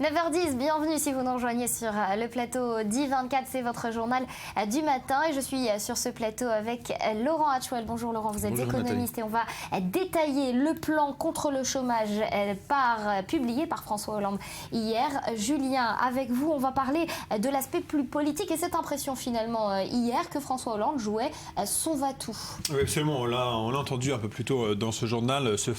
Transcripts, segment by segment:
9h10, bienvenue si vous nous rejoignez sur le plateau d'I24, c'est votre journal du matin et je suis sur ce plateau avec Laurent Hatchwell. Bonjour Laurent, vous êtes économiste et on va détailler le plan contre le chômage publié par François Hollande hier. Julien, avec vous, on va parler de l'aspect plus politique et cette impression finalement hier que François Hollande jouait son va-tout. Oui, absolument, on l'a entendu un peu plus tôt dans ce journal, cette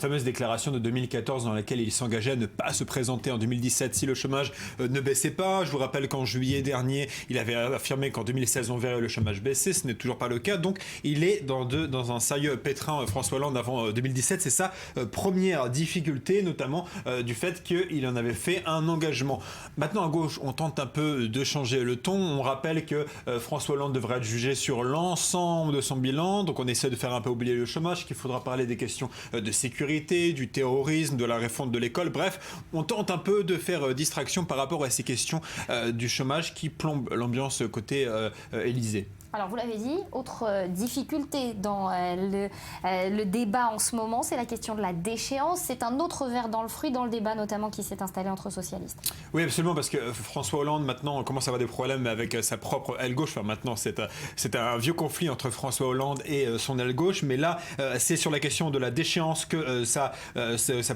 fameuse déclaration de 2014 dans laquelle il s'engageait à ne pas se présenter en 2017 si le chômage ne baissait pas. Je vous rappelle qu'en juillet dernier, il avait affirmé qu'en 2016 on verrait le chômage baisser. Ce n'est toujours pas le cas. Donc il est dans un sérieux pétrin, François Hollande, avant 2017. C'est sa première difficulté, notamment du fait qu'il en avait fait un engagement. Maintenant, à gauche, on tente un peu de changer le ton. On rappelle que François Hollande devrait être jugé sur l'ensemble de son bilan. Donc on essaie de faire un peu oublier le chômage, qu'il faudra parler des questions de sécurité, du terrorisme, de la réforme de l'école. Bref, on tente un peu de faire distraction par rapport à ces questions du chômage qui plombent l'ambiance côté Élysée. Alors vous l'avez dit, autre difficulté dans le débat en ce moment, c'est la question de la déchéance. C'est un autre ver dans le fruit dans le débat notamment qui s'est installé entre socialistes. Oui, absolument, parce que François Hollande maintenant commence à avoir des problèmes avec sa propre aile gauche. Enfin maintenant, c'est un vieux conflit entre François Hollande et son aile gauche, mais là, c'est sur la question de la déchéance que ça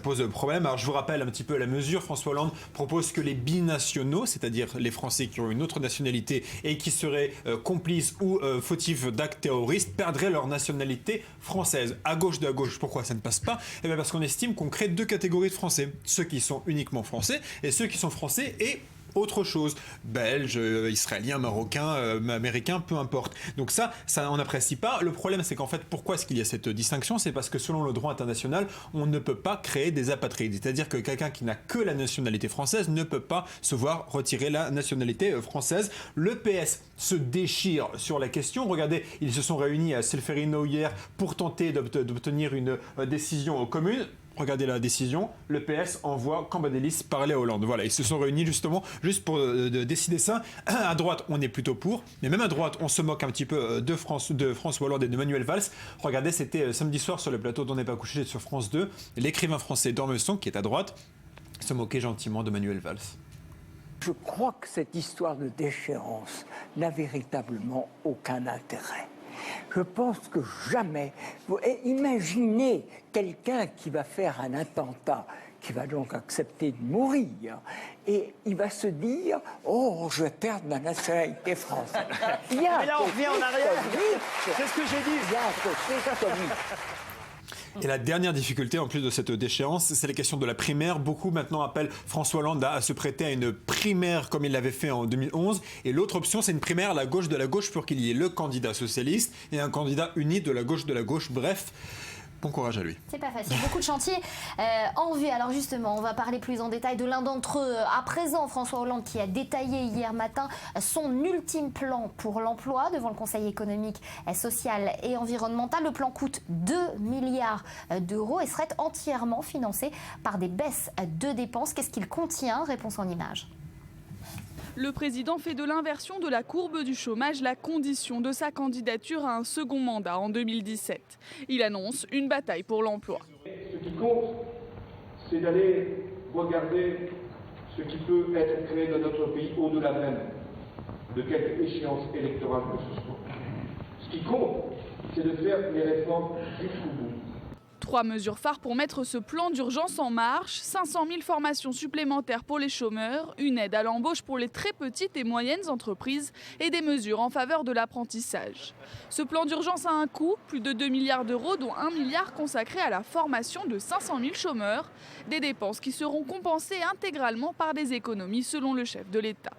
pose problème. Alors je vous rappelle un petit peu la mesure. François Hollande propose que les binationaux, c'est-à-dire les Français qui ont une autre nationalité et qui seraient complices ou fautifs d'actes terroristes, perdraient leur nationalité française. À gauche de la gauche, pourquoi ça ne passe pas ? Eh bien parce qu'on estime qu'on crée deux catégories de Français. Ceux qui sont uniquement français et ceux qui sont français et autre chose, belge, israélien, marocain, américain, peu importe. Donc ça on n'apprécie pas. Le problème, c'est qu'en fait, pourquoi est-ce qu'il y a cette distinction ? C'est parce que selon le droit international, on ne peut pas créer des apatrides. C'est-à-dire que quelqu'un qui n'a que la nationalité française ne peut pas se voir retirer la nationalité française. Le PS se déchire sur la question. Regardez, ils se sont réunis à Solferino hier pour tenter d'obtenir une décision commune. Regardez la décision, le PS envoie Cambadélis parler à Hollande. Voilà, ils se sont réunis justement juste pour décider ça. À droite, on est plutôt pour, mais même à droite, on se moque un petit peu de François Hollande et de Manuel Valls. Regardez, c'était samedi soir sur le plateau d'On n'est pas couché sur France 2. L'écrivain français d'Ormesson, qui est à droite, se moquait gentiment de Manuel Valls. Je crois que cette histoire de déchéance n'a véritablement aucun intérêt. Je pense que jamais. Imaginez quelqu'un qui va faire un attentat, qui va donc accepter de mourir, et il va se dire « Oh, je vais perdre ma nationalité française ». Mais là, on revient en arrière. C'est ce que j'ai dit. Il y a un côté comique. Et la dernière difficulté, en plus de cette déchéance, c'est la question de la primaire. Beaucoup maintenant appellent François Hollande à se prêter à une primaire comme il l'avait fait en 2011. Et l'autre option, c'est une primaire à la gauche de la gauche pour qu'il y ait le candidat socialiste et un candidat uni de la gauche de la gauche. Bref, bon courage à lui. C'est pas facile. Beaucoup de chantiers en vue. Alors justement, on va parler plus en détail de l'un d'entre eux. À présent, François Hollande qui a détaillé hier matin son ultime plan pour l'emploi devant le Conseil économique, social et environnemental. Le plan coûte 2 milliards d'euros et serait entièrement financé par des baisses de dépenses. Qu'est-ce qu'il contient ? Réponse en images. Le président fait de l'inversion de la courbe du chômage la condition de sa candidature à un second mandat en 2017. Il annonce une bataille pour l'emploi. Ce qui compte, c'est d'aller regarder ce qui peut être créé dans notre pays au-delà même de quelque échéance électorale que ce soit. Ce qui compte, c'est de faire les réformes jusqu'au bout. 3 mesures phares pour mettre ce plan d'urgence en marche. 500 000 formations supplémentaires pour les chômeurs, une aide à l'embauche pour les très petites et moyennes entreprises et des mesures en faveur de l'apprentissage. Ce plan d'urgence a un coût, plus de 2 milliards d'euros, dont 1 milliard consacré à la formation de 500 000 chômeurs. Des dépenses qui seront compensées intégralement par des économies selon le chef de l'État.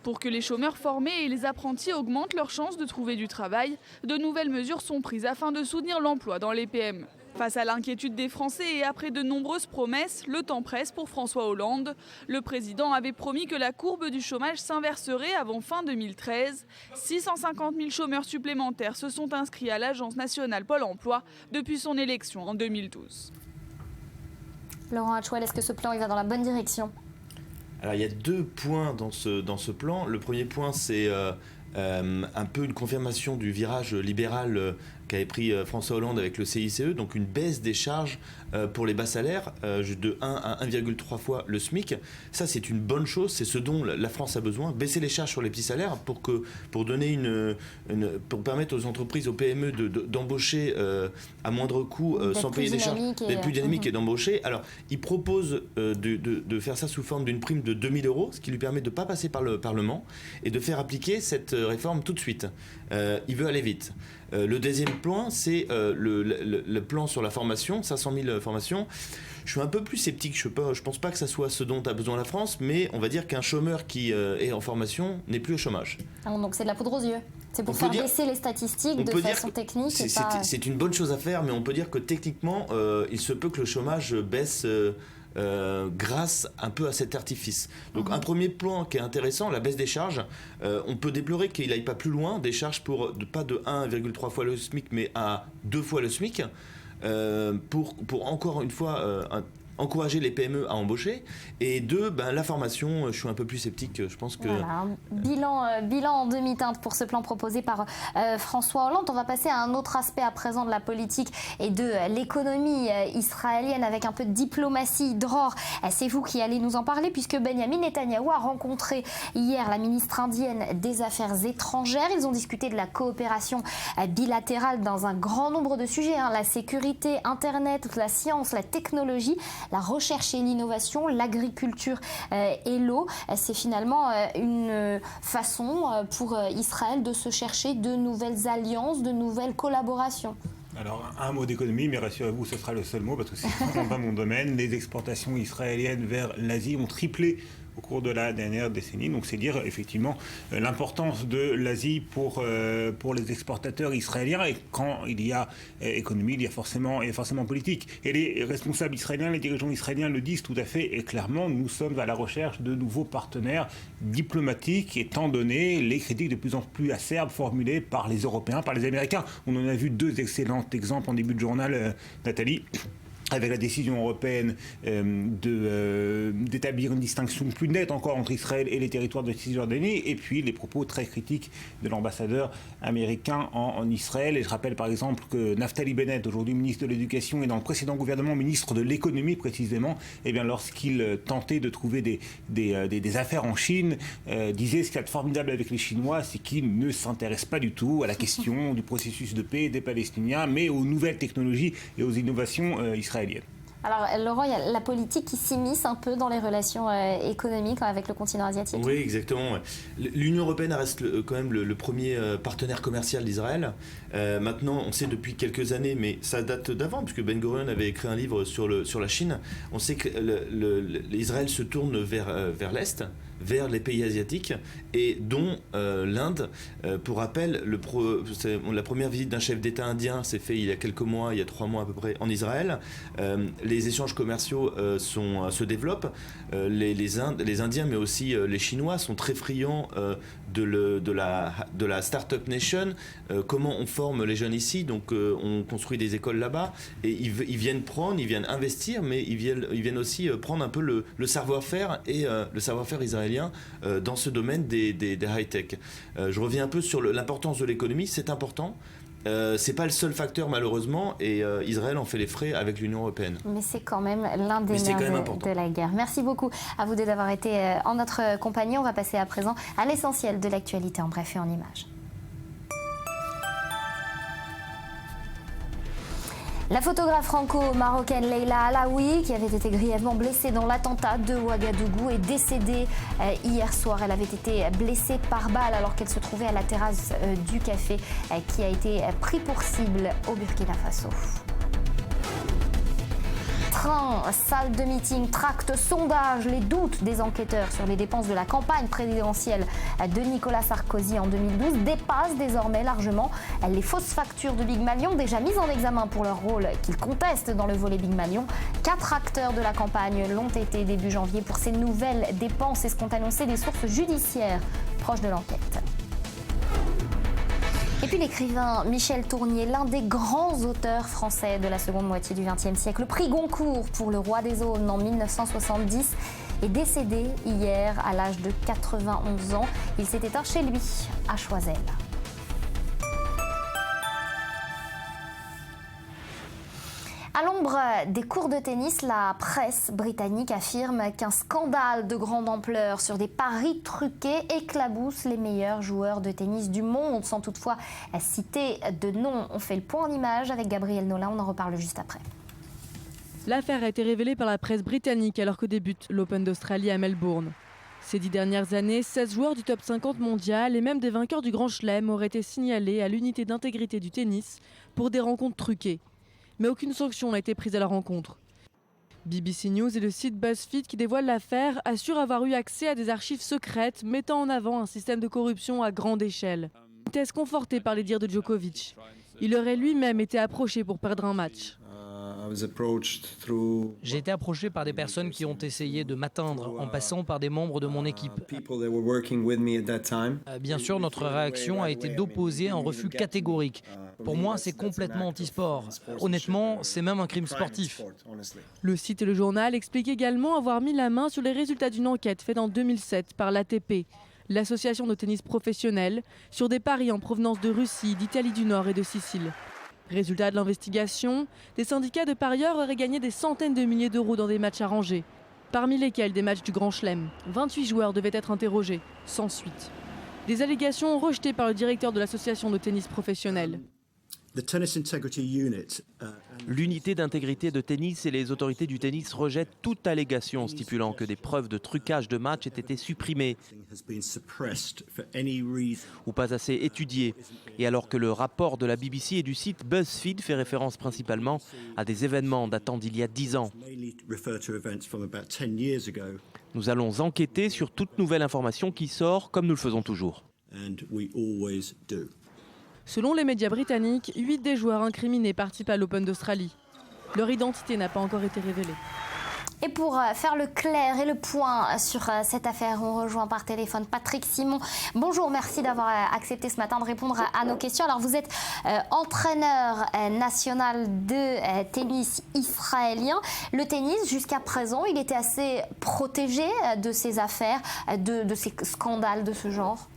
Pour que les chômeurs formés et les apprentis augmentent leurs chances de trouver du travail, de nouvelles mesures sont prises afin de soutenir l'emploi dans les PME. Face à l'inquiétude des Français et après de nombreuses promesses, le temps presse pour François Hollande. Le président avait promis que la courbe du chômage s'inverserait avant fin 2013. 650 000 chômeurs supplémentaires se sont inscrits à l'Agence nationale Pôle emploi depuis son élection en 2012. Laurent Hatchwell, est-ce que ce plan il va dans la bonne direction ? Alors il y a 2 points dans ce plan. Le premier point, c'est un peu une confirmation du virage libéral qu'avait pris François Hollande avec le CICE, donc une baisse des charges pour les bas salaires de 1 à 1,3 fois le SMIC. Ça, c'est une bonne chose, c'est ce dont la France a besoin, baisser les charges sur les petits salaires pour permettre aux entreprises, aux PME d'embaucher à moindre coût sans payer des charges, d'être plus dynamique et d'embaucher. Alors, il propose de faire ça sous forme d'une prime de 2 000 €, ce qui lui permet de ne pas passer par le Parlement et de faire appliquer cette réforme tout de suite. Il veut aller vite. Le deuxième point, c'est le plan sur la formation, 500 000 formations. Je suis un peu plus sceptique, je pense pas que ça soit ce dont a besoin la France, mais on va dire qu'un chômeur qui est en formation n'est plus au chômage. Donc c'est de la poudre aux yeux. C'est pour faire baisser les statistiques de façon technique. C'est une bonne chose à faire, mais on peut dire que techniquement, il se peut que le chômage baisse grâce un peu à cet artifice. Donc un premier point qui est intéressant, la baisse des charges. On peut déplorer qu'il n'aille pas plus loin, des charges pas de 1,3 fois le SMIC, mais à 2 fois le SMIC, pour encore une fois encourager les PME à embaucher. Et deux, la formation, je suis un peu plus sceptique. Je pense que... Voilà, bilan en demi-teinte pour ce plan proposé par François Hollande. On va passer à un autre aspect à présent de la politique et de l'économie israélienne avec un peu de diplomatie. Dror, c'est vous qui allez nous en parler puisque Benjamin Netanyahou a rencontré hier la ministre indienne des Affaires étrangères. Ils ont discuté de la coopération bilatérale dans un grand nombre de sujets. La sécurité, Internet, la science, la technologie, la recherche et l'innovation, l'agriculture et l'eau. C'est finalement une façon pour Israël de se chercher de nouvelles alliances, de nouvelles collaborations. Alors, un mot d'économie, mais rassurez-vous, ce sera le seul mot, parce que c'est vraiment pas mon domaine. Les exportations israéliennes vers l'Asie ont triplé au cours de la dernière décennie. Donc, c'est dire effectivement l'importance de l'Asie pour les exportateurs israéliens. Et quand il y a économie, il y a forcément politique. Et les responsables israéliens, les dirigeants israéliens le disent tout à fait et clairement. Nous sommes à la recherche de nouveaux partenaires diplomatiques, étant donné les critiques de plus en plus acerbes formulées par les Européens, par les Américains. On en a vu deux excellents exemples en début de journal, Nathalie, avec la décision européenne d'établir une distinction plus nette encore entre Israël et les territoires de Cisjordanie, et puis les propos très critiques de l'ambassadeur américain en Israël. Et je rappelle par exemple que Naftali Bennett, aujourd'hui ministre de l'Éducation, et dans le précédent gouvernement ministre de l'Économie précisément, lorsqu'il tentait de trouver des affaires en Chine, disait ce qu'il y a de formidable avec les Chinois, c'est qu'ils ne s'intéressent pas du tout à la question du processus de paix des Palestiniens, mais aux nouvelles technologies et aux innovations israéliennes. Alors Laurent, il y a la politique qui s'immisce un peu dans les relations économiques avec le continent asiatique. Oui, exactement. L'Union européenne reste quand même le premier partenaire commercial d'Israël. Maintenant, on sait depuis quelques années, mais ça date d'avant, puisque Ben Gurion avait écrit un livre sur la Chine. On sait que l'Israël se tourne vers l'Est, vers les pays asiatiques, et dont l'Inde. Pour rappel, la première visite d'un chef d'État indien s'est faite il y a quelques mois, il y a 3 mois à peu près, en Israël. Les échanges commerciaux se développent. Les Indiens, mais aussi les Chinois, sont très friands de la Startup Nation. Comment on forme les jeunes ici. Donc on construit des écoles là-bas, et ils viennent investir, mais ils viennent aussi prendre un peu le savoir-faire et le savoir-faire israélien dans ce domaine des high-tech. Je reviens un peu sur l'importance de l'économie. C'est important. C'est pas le seul facteur malheureusement, et Israël en fait les frais avec l'Union européenne. Mais c'est quand même l'un des nerfs de la guerre. Merci beaucoup à vous deux d'avoir été en notre compagnie. On va passer à présent à l'essentiel de l'actualité en bref et en images. La photographe franco-marocaine Leila Alaoui, qui avait été grièvement blessée dans l'attentat de Ouagadougou, est décédée hier soir. Elle avait été blessée par balle alors qu'elle se trouvait à la terrasse du café qui a été pris pour cible au Burkina Faso. Train, salle de meeting, tracts, sondages, les doutes des enquêteurs sur les dépenses de la campagne présidentielle de Nicolas Sarkozy en 2012 dépassent désormais largement les fausses factures de Big Malion, déjà mises en examen pour leur rôle qu'ils contestent dans le volet Big Malion. 4 acteurs de la campagne l'ont été début janvier pour ces nouvelles dépenses, c'est ce qu'ont annoncé des sources judiciaires proches de l'enquête. Et puis l'écrivain Michel Tournier, l'un des grands auteurs français de la seconde moitié du XXe siècle, le prix Goncourt pour Le Roi des Aulnes en 1970, est décédé hier à l'âge de 91 ans. Il s'est éteint chez lui, à Choiseul. l'ombre des cours de tennis, la presse britannique affirme qu'un scandale de grande ampleur sur des paris truqués éclabousse les meilleurs joueurs de tennis du monde, sans toutefois citer de nom. On fait le point en images avec Gabriel Nola, on en reparle juste après. L'affaire a été révélée par la presse britannique alors que débute l'Open d'Australie à Melbourne. Ces 10 dernières années, 16 joueurs du top 50 mondial et même des vainqueurs du Grand Chelem auraient été signalés à l'unité d'intégrité du tennis pour des rencontres truquées. Mais aucune sanction n'a été prise à la rencontre. BBC News et le site BuzzFeed qui dévoile l'affaire assurent avoir eu accès à des archives secrètes mettant en avant un système de corruption à grande échelle. Une thèse confortée par les dires de Djokovic. Il aurait lui-même été approché pour perdre un match. J'ai été approché par des personnes qui ont essayé de m'atteindre en passant par des membres de mon équipe. Bien sûr, notre réaction a été d'opposer un refus catégorique. Pour moi, c'est complètement anti-sport. Honnêtement, c'est même un crime sportif. Le site et le journal expliquent également avoir mis la main sur les résultats d'une enquête faite en 2007 par l'ATP, l'association de tennis professionnel, sur des paris en provenance de Russie, d'Italie du Nord et de Sicile. Résultat de l'investigation, des syndicats de parieurs auraient gagné des centaines de milliers d'euros dans des matchs arrangés, parmi lesquels des matchs du Grand Chelem. 28 joueurs devaient être interrogés, sans suite. Des allégations rejetées par le directeur de l'association de tennis professionnel. L'unité d'intégrité de tennis et les autorités du tennis rejettent toute allégation stipulant que des preuves de trucage de match aient été supprimées ou pas assez étudiées. Et alors que le rapport de la BBC et du site BuzzFeed fait référence principalement à des événements datant d'il y a 10 ans. Nous allons enquêter sur toute nouvelle information qui sort, comme nous le faisons toujours. Selon les médias britanniques, 8 des joueurs incriminés participent à l'Open d'Australie. Leur identité n'a pas encore été révélée. Et pour faire le clair et le point sur cette affaire, on rejoint par téléphone Patrick Simon. Bonjour, merci d'avoir accepté ce matin de répondre à nos questions. Alors vous êtes entraîneur national de tennis israélien. Le tennis, jusqu'à présent, il était assez protégé de ces affaires, de ces scandales de ce genre.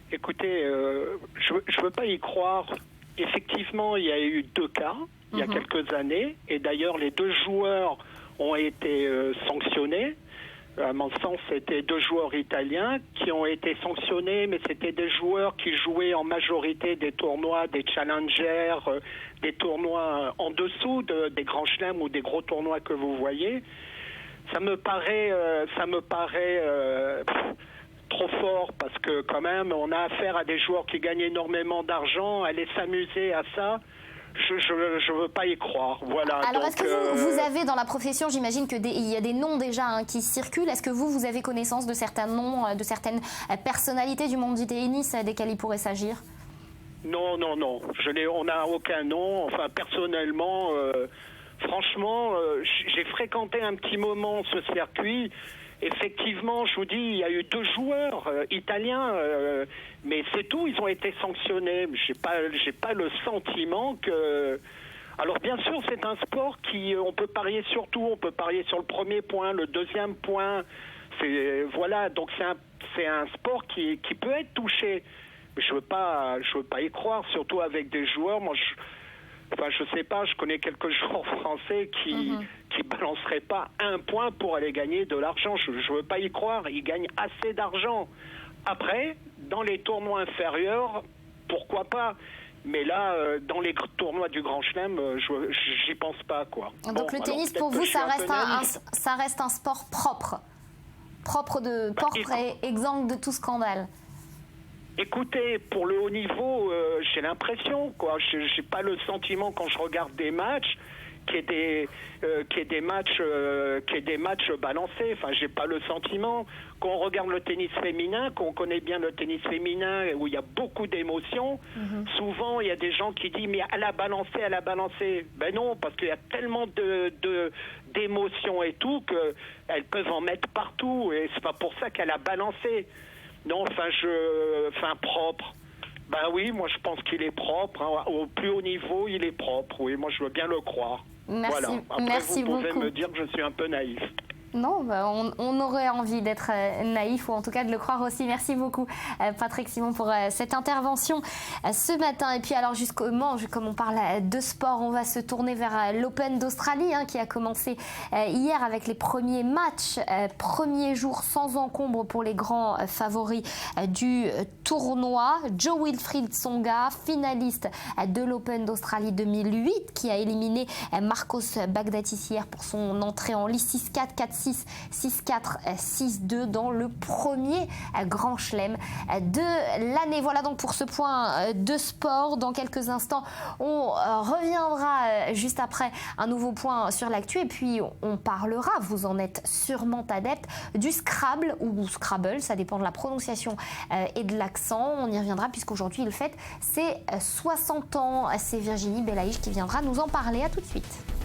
Écoutez, je ne veux pas y croire. Effectivement, il y a eu 2 cas il y a quelques années. Et d'ailleurs, les 2 joueurs ont été sanctionnés. À mon sens, c'était 2 joueurs italiens qui ont été sanctionnés, mais c'était des joueurs qui jouaient en majorité des tournois, des challengers, des tournois en dessous des grands chelems ou des gros tournois que vous voyez. Ça me paraît trop fort parce que quand même on a affaire à des joueurs qui gagnent énormément d'argent, aller s'amuser à ça, je veux pas y croire. Voilà. Alors donc, est-ce que vous avez dans la profession, j'imagine qu'il y a des noms déjà qui circulent, est-ce que vous avez connaissance de certains noms, de certaines personnalités du monde du tennis desquelles il pourrait s'agir? Non, on n'a aucun nom. Enfin personnellement, franchement, j'ai fréquenté un petit moment ce circuit. Effectivement, je vous dis, il y a eu 2 joueurs italiens, mais c'est tout, ils ont été sanctionnés. J'ai pas le sentiment que... Alors bien sûr, c'est un sport on peut parier sur tout, on peut parier sur le premier point, le deuxième point. Voilà, donc c'est un sport qui peut être touché. Mais je veux pas y croire, surtout avec des joueurs. Moi, je sais pas, je connais quelques joueurs français qui balanceraient pas 1 point pour aller gagner de l'argent. Je veux pas y croire, ils gagnent assez d'argent. Après, dans les tournois inférieurs, pourquoi pas? Mais là, dans les tournois du Grand Chelem, j'y pense pas, quoi. Donc le tennis, pour vous, ça reste un sport propre et exempt de tout scandale. Écoutez, pour le haut niveau, j'ai l'impression, quoi. J'ai pas le sentiment quand je regarde des matchs qu'il y ait des matchs balancés. Enfin, j'ai pas le sentiment. Quand on regarde le tennis féminin, qu'on connaît bien le tennis féminin, où il y a beaucoup d'émotions, souvent il y a des gens qui disent mais elle a balancé. Ben non, parce qu'il y a tellement d'émotions et tout qu'elles peuvent en mettre partout et c'est pas pour ça qu'elle a balancé. Non, propre. Ben oui, moi je pense qu'il est propre. Hein. Au plus haut niveau, il est propre. Oui, moi je veux bien le croire. Merci, voilà. Après, merci vous pouvez beaucoup. me dire que je suis un peu naïf. Non, on aurait envie d'être naïf ou en tout cas de le croire aussi. Merci beaucoup Patrick Simon pour cette intervention ce matin. Et puis alors jusqu'au Mans, comme on parle de sport, on va se tourner vers l'Open d'Australie qui a commencé hier avec les premiers matchs. Premier jour sans encombre pour les grands favoris du tournoi. Jo-Wilfried Tsonga, finaliste de l'Open d'Australie 2008, qui a éliminé Marcos Baghdatis hier pour son entrée en lice 6-4, 4-6, 6-4, 6-2 dans le premier grand chelem de l'année. Voilà donc pour ce point de sport. Dans quelques instants, on reviendra juste après un nouveau point sur l'actu et puis on parlera, vous en êtes sûrement adepte, du Scrabble ou Scrabble, ça dépend de la prononciation et de l'accent. On y reviendra puisqu'aujourd'hui il fête ses 60 ans. C'est Virginie Belaïch qui viendra nous en parler. À tout de suite.